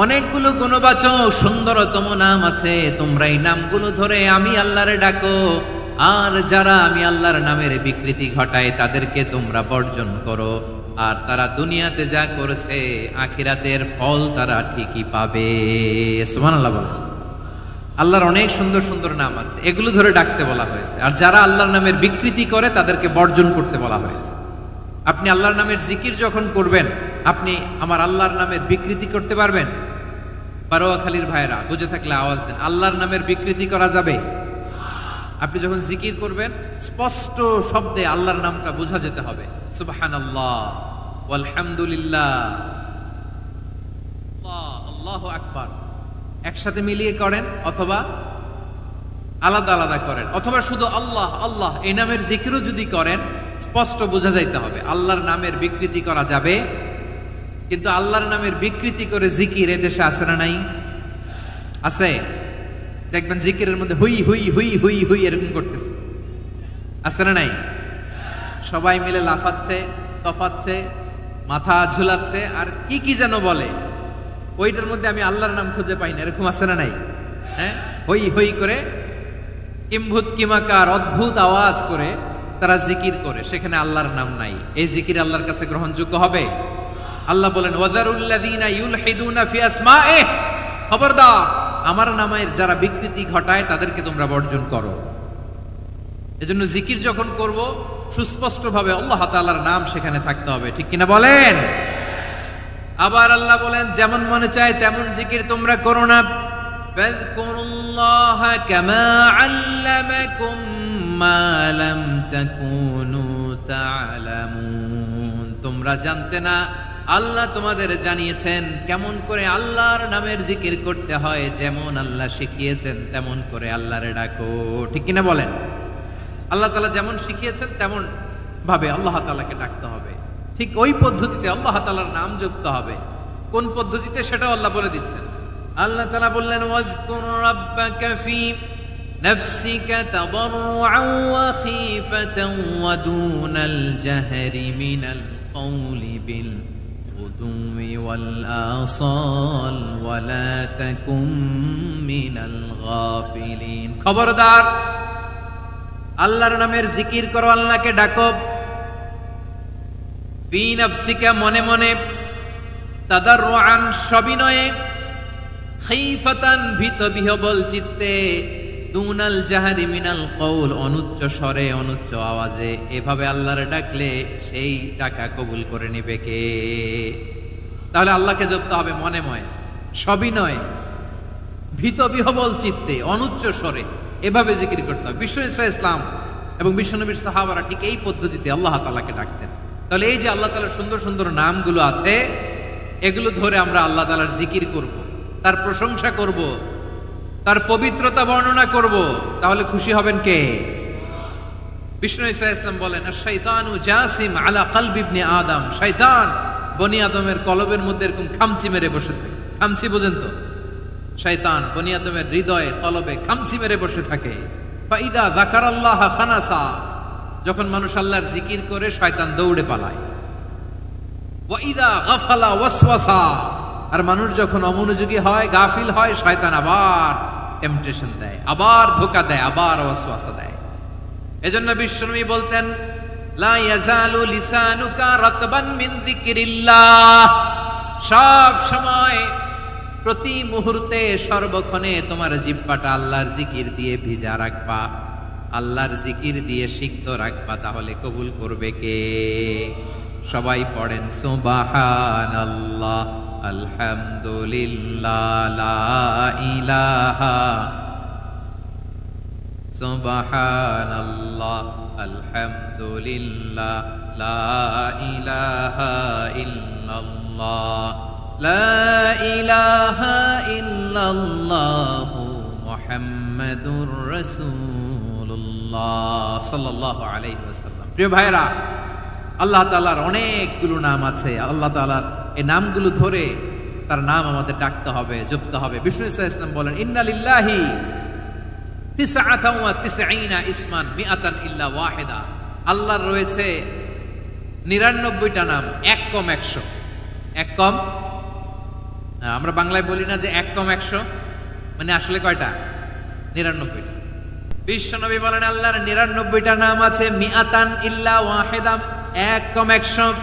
অনেকগুলো গুণবাচক সুন্দরতম নাম আছে, তোমরা এই নামগুলো ধরে আমি আল্লাহরে ডাকো। আর যারা আমি আল্লাহর নামের বিকৃতি ঘটায় তাদেরকে তোমরা বর্জন করো। আর তারা দুনিয়াতে যা করেছে আখিরাতের ফল তারা ঠিকই পাবে। সুবহানাল্লাহ বলে। আল্লাহর অনেক সুন্দর সুন্দর নাম আছে, এগুলো ধরে ডাকতে বলা হয়েছে। আর যারা আল্লাহর নামের বিকৃতি করে তাদেরকে বর্জন করতে বলা হয়েছে। আপনি আল্লাহর নামের জিকির যখন করবেন, আপনি আমার আল্লাহর নামের বিকৃতি করতে পারবেন? বারোয়াখালীর ভাইরা বুঝে থাকলে আওয়াজ দেন। আল্লাহর নামের বিকৃতি করা যাবে? আপনি যখন জিকির করবেন স্পষ্ট শব্দে আল্লাহর নামটা বোঝা যেতে হবে। সুবহানাল্লাহ, আলহামদুলিল্লাহ, আল্লাহু আকবার একসাথে মিলিয়ে করেন, অথবা আলাদা আলাদা করেন, অথবা শুধু আল্লাহ আল্লাহ এই নামের জিকিরও যদি করেন স্পষ্ট বোঝা যাইতে হবে। আল্লাহর নামের বিকৃতি করা যাবে, কিন্তু আল্লাহর নামের বিকৃতি করে জিকির এদেশে আছে না নাই? আছে। দেখবেন জিকিরের মধ্যে হুই হুই হুই হুই হুই এরকম করতেছে, আছে না নাই? সবাই মিলে লাফাচ্ছে, তফাচ্ছে, মাথা ঝুলাচ্ছে, আর কি কি যেন বলে, ওইটার মধ্যে আমি আল্লাহর নাম খুঁজে পাই না, এরকম আছে না নাই? হ্যাঁ, হই হই করে কিম্ভূত কিমাকার অদ্ভুত আওয়াজ করে তারা জিকির করে, সেখানে আল্লাহর নাম নাই। এই জিকির আল্লাহর কাছে গ্রহণযোগ্য হবে? আল্লাহ বলেন ওয়াযারুল্লাযীনা ইউলহিদুনা ফি আসমাইহি, খবরদার আমার নামের যারা বিকৃতি ঘটায় তাদেরকে তোমরা বর্জন করো। এজন্য জিকির যখন করব সুস্পষ্ট ভাবে আল্লাহ তাআলার নাম সেখানে থাকতে হবে, ঠিক কিনা বলেন? আবার আল্লাহ বলেন যেমন মনে চায় তেমন জিকির তোমরা করো না। ফাযকুরুল্লাহা কামা আল্লামাকুম মা লাম তাকুনু তা'লামুন, তোমরা জানতে না, আল্লাহ তোমাদের জানিয়েছেন কেমন করে আল্লাহর নামের জিকির করতে হয়, যেমন আল্লাহ শিখিয়েছেন তেমন করে আল্লাহরে ডাকো, ঠিক কিনা বলেন? আল্লাহ তাআলা যেমন শিখিয়েছেন তেমন ভাবে আল্লাহ তাআলাকে ডাকতে হবে, ঠিক ওই পদ্ধতিতে আল্লাহ তাআলার নাম যুক্ত হবে। কোন পদ্ধতিতে সেটাও আল্লাহ বলে দিচ্ছেন। আল্লাহ তাআলা বললেন ওয়াজকুর রাব্বাকা ফি নাফসিকা তাদাররুআন ওয়া খীফাতান ওয়া দুনাল জাহরি মিনাল কওলি বিল গুদুমি ওয়াল আসাল ওয়া লা তাকুম মিনাল গাফিলিন। খবরদার আল্লাহর নামের জিকির করো, আল্লাহকে ডাকো। ফি নাফসিকা মনে মনে, তাদাররুআন সবিনয়ে, খীফাতান ভীত বিহবল চিত্তে, দুনাল জাহরি মিনাল কওল অনুচ্চ স্বরে অনুচ্চ আওয়াজে। এভাবে আল্লাহরে ডাকলে সেই ডাকা কবুল করে নিবে কে? তাহলে আল্লাহকে জপতে হবে মনে মনে, সবিনয়ে, ভীত বিহবল চিত্তে, অনুচ্চ স্বরে, এভাবে জিকির করতে হবে। বিশ্ব ইসলাম এবং বিশ্বনবীর সাহাবারা ঠিক এই পদ্ধতিতে আল্লাহ তাআলাকে ডাকতেন। তাহলে এই যে আল্লাহ তাআলার সুন্দর সুন্দর নামগুলো আছে, এগুলো ধরে আমরা আল্লাহ তাআলার জিকির করব, তার প্রশংসা করব, তার পবিত্রতা বর্ণনা করব, তাহলে খুশি হবেন কে? বিষ্ণু ঈসা ইসলাম বলেন আশ-শাইতানু জাসিম আলা কলবি ইবনে আদম, শয়তান বনি আদমের কলবের মধ্যে এরকম খামচি মেরে বসে থাকে। খামচি বোঝেন তো? শয়তান বনি আদমের হৃদয়ে কলবে খামচি মেরে বসে থাকে। ফাইদা যাকারাল্লাহ খানাসা, যখন মানুষ আল্লাহর জিকির করে শয়তান দৌড়ে পালায়। ওয়া ইদা গাফালা ওয়াসওয়াসা, আর মানুষ যখন অমনোযোগী হয়, গাফিল হয়, শয়তান আবার টেম্পটেশন দেয়, আবার ধোঁকা দেয়, আবার ওয়াসওয়াসা দেয়। এজন্য বিশ্বনবী বলতেন লা ইয়াজালু লিসানুকা রাতবান মিন যিকরিল্লাহ, সব সময় প্রতি মুহূর্তে সর্বক্ষণে তোমার জিহ্বাটা আল্লাহর জিকির দিয়ে ভিজা রাখবা, আল্লাহর জিকির দিয়ে সিক্ত রাখবা, তাহলে কবুল করবে কে? সবাই পড়েন সুবহানাল্লাহ আলহামদুলিল্লাহ লা ইলাহা, সুবহানাল্লাহ আলহামদুলিল্লাহ লা ইলাহা ইল্লাল্লাহ, লা ইলাহা ইল্লাল্লাহ মুহাম্মাদুর রাসূলুল্লাহ সাল্লাল্লাহু আলাইহি ওয়াসাল্লাম। প্রিয় ভাইরা, আল্লাহ তাআলার অনেকগুলো নাম আছে। আল্লাহ তাআলার এই নামগুলো ধরে তার নাম আমাদের ডাকতে হবে, জপতে হবে। বিষ্ণু ঈসা ইসলাম বলেন ইন্না লিল্লাহি 99 ইসমান মিআতান ইল্লা ওয়াহিদা, আল্লাহর রয়েছে 99টা নাম, এক কম 100। এক কম আমরা বাংলায় বলি না যে 1 কম 100, মানে আসলে কয়টা? 99। বিশ্বনবী বলেন আল্লাহর 99টা নাম আছে, মিআতান ইল্লা ওয়াহিদা, 1 কম 100।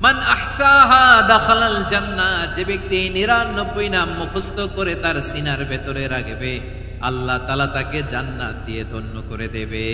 মান আহসাহা দাখালাল জান্নাহ, যে ব্যক্তি 99 নাম মুখস্থ করে তার সিনার ভেতরে রাখবে, আল্লাহ তাআলা তাকে জান্নাত দিয়ে ধন্য করে দেবে।